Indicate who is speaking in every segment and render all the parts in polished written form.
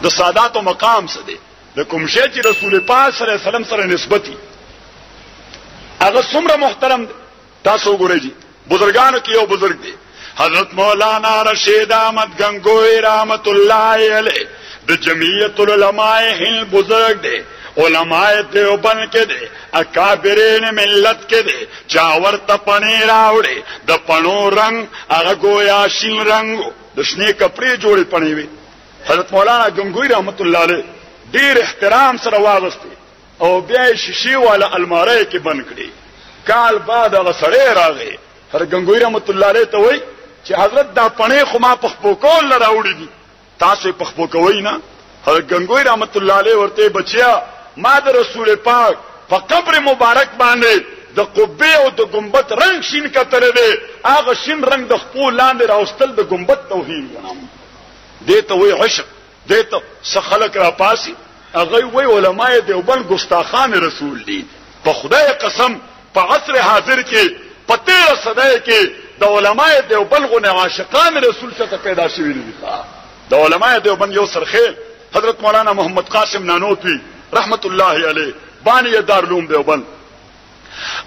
Speaker 1: د سادات او مقام څه دی د کوم شی چې رسول پاک صلی الله علیه وسلم سره نسبتي هغه څومره محترم دی تاسو وګورئ بزرګانو کې یو بزرګ دی حضرت مولانا رشید احمد گنگوئی رحمت الله علیه د جمعیت العلماء هند بزرگ دی علماء دیوبند کې دی اکابرین ملت کې دی چاور تپنی راوړي د پڼو رنگ هغه گویا شین رنگ د شنه کپڑے جوړې پڼې وي حضرت مولانا گنگوئی رحمت الله علیه ډیر احترام سره واغسته او بیا شیشې والا الماره کې بند کړي کال بعد هغه سړی راغی حضرت گنگوئی رحمت الله علیه ته وای چې حضرت دا پڼې خو ما پخپو کول نه راوړي دي تاسو پخپو کوئ نه حضرت گنگوئی رحمت الله علیه ورته بچیا ما د رسول پاک په قبر مبارک باندې د قبه او د گنبد رنگ شین کتل دی هغه شین رنگ د خپل لاندې راوستل د گنبد توهین ګڼم دته وای عشق دته سخلق را پاسي هغه وای علماء دیوبند ګستاخان رسول دي په خدای قسم په عصر حاضر کې په 13 صدای کې د علماء دیوبند غو عاشقان رسول څخه پیدا شوی دي د علماء دیوبند یو سرخیل حضرت مولانا محمد قاسم نانوتوی رحمت اللہ علیہ بانی دارالعلوم دیوبند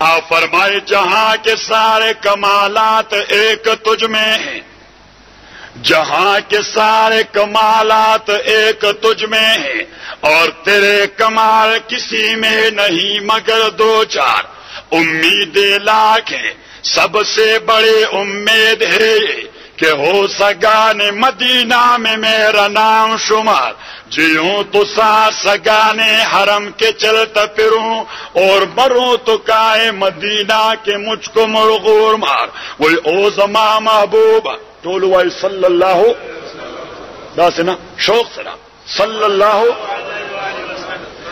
Speaker 1: آپ فرمائے جہاں کے سارے کمالات ایک تجھ میں ہیں جہاں کے سارے کمالات ایک تجھ میں ہیں اور تیرے کمال کسی میں نہیں مگر دو چار امید لاکھ ہے سب سے بڑی امید ہے کہ ہو سگان مدینہ میں میرا نام شمار جیوں تو سگانے حرم کے چلتا پھروں اور مروں تو کائے مدینہ کے مجھ کو مرغور مار وہی او زما محبوب ٹولو وائی صلی اللہ دا سنا شوق سنا صلی اللہ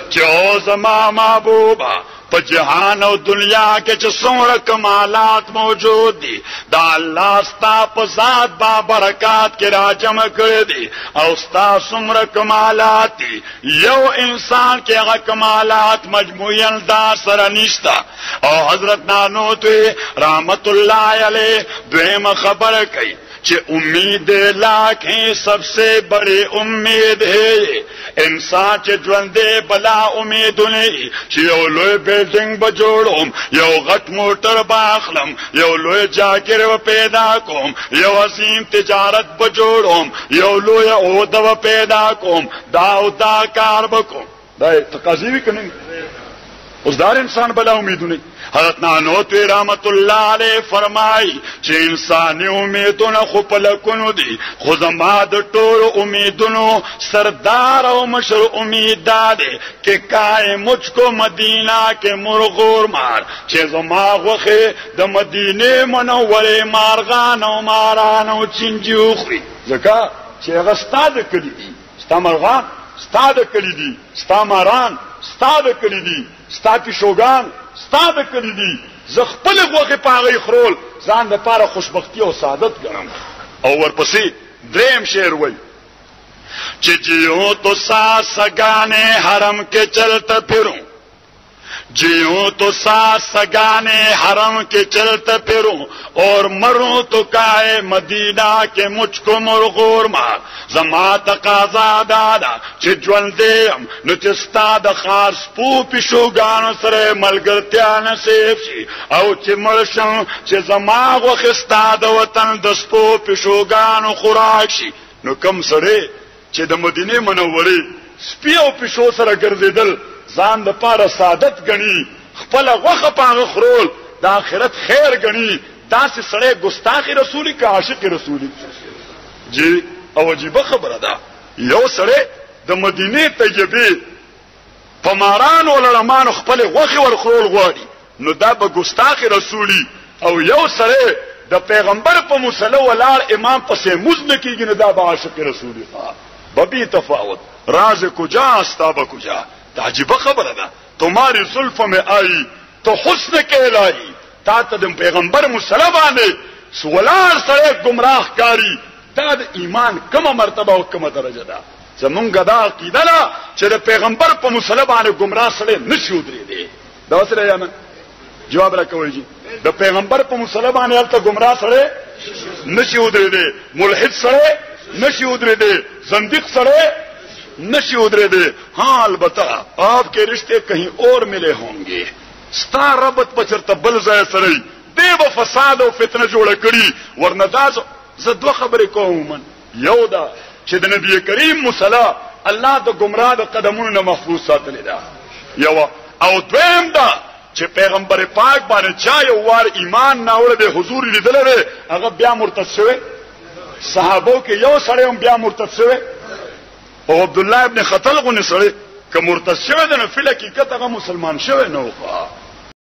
Speaker 1: کہ او زما محبوبہ په جهان او دنیا کې چې څومره کمالات موجود دي دا الله ستا په ذات با برکات کې راجم کړی دي او ستا څومره کمالات دي یو انسان کې هغه کمالات مجموعاً دا سره نشته او حضرت نانوتوی رحمت الله علیه دویمه خبره کوي کہ امید لاکھ ہیں سب سے بڑی امید ہے انسان چه ژوندې بلا امید نه چې یو لوی بلډینګ به جوړوم یو غټ موټر باخلم یو لوی جاګیر و پیدا کوم یو عظیم تجارت به جوړوم یو لوی عہده و پیدا کوم دا او دا کار وکوم دا تقاضی وی کنه اوس دار انسان بلا امیدونه حضرت نانوتوی رحمت اللہ علیہ فرمائی چې انسانی امیدونه خو پلکونو دي خو زما د ټولو امیدونو سردار او مشر امید داده کہ کائے مجھ کو مدینہ کے مرغور مار چې زما غوخه د مدینه منورې مارغان او ماران او چنجو خوري ځکه چې هغه ستاد کړی دي ستا مرغان ستاد کړی دي ستا ماران ستاد کړی دي ستا پیشوګان ستاد کړی دي زه خپل غوغه پاغې خرول ځان د پاره خوشبختی او سعادت ګڼم او ورپسې دریم شعر وای چې جیو تو سگانے حرم کے چلتا پھروں جیوں تو سگانے حرم کے چلتا پھروں اور مروں تو کائے مدینہ کے مجھ کو مرغور مار زما تقاضا دادا چې ژوندې ام نو چې ستا د خاص پو پیشوګانو سره ملګرتیا نصیب شي او چې مړ شم چې زما غوښه ستا د وطن د سپو پیشوګانو خوراک شي نو کم سره چې د مدینه منورې سپي او پیشو سره ګرځیدل ځان د پاره سعادت غني خپل غوخه پاغه خرول د آخرت خیر غني داسې سړی ګستاخ رسولي که عاشق رسولي جی او عجیب خبره ده یو سړی د مدینه طیبه پماران ولرمان خپل غوخه ور خرول غواړي نو دا به ګستاخ رسولي او یو سړی د پیغمبر په مصلی ولار امام پسې مزن کیږي نه دا به عاشق رسولي ببی تفاوت راز کجا استاب کجا دا عجیب خبره ده تمہاری زلف میں آئی تو حسن کہلائی تا ته د پیغمبر مصلی باندې سولار سره گمراه کاری دا د ایمان کومه مرتبه او کومه درجه ده زمونږ دا عقیده ده چې د پیغمبر په مصلی باندې گمراه سره نشي ودرېدي دا سره یا نه جواب راکوي جی د پیغمبر په مصلی باندې البته گمراه سره نشي ودرېدي ملحد سره نشي ودرېدي زنديق سره نشي ادھرے دے ہاں البتہ آپ کے رشتے کہیں اور ملے ہوں گے ستا ربط بچرته بل ځای سره دی به فساد او فتنه جوړه کړي ورنداز زدو خبرې کوم یو دا چې د نبی کریم مصلا الله د گمراه د قدمونو نه محفوظ ساتلی دا یو او دویم دا چې پیغمبر پاک باندې چا یو وار ایمان ناوړ د حضور لیدل لري هغه بیا مرتد شوی صحابو کې یو سړی هم بیا مرتد شوی او عبد الله ابن خطل غو نه سړی که مرتد شوی د نو فل حقیقت هغه مسلمان شوی نه و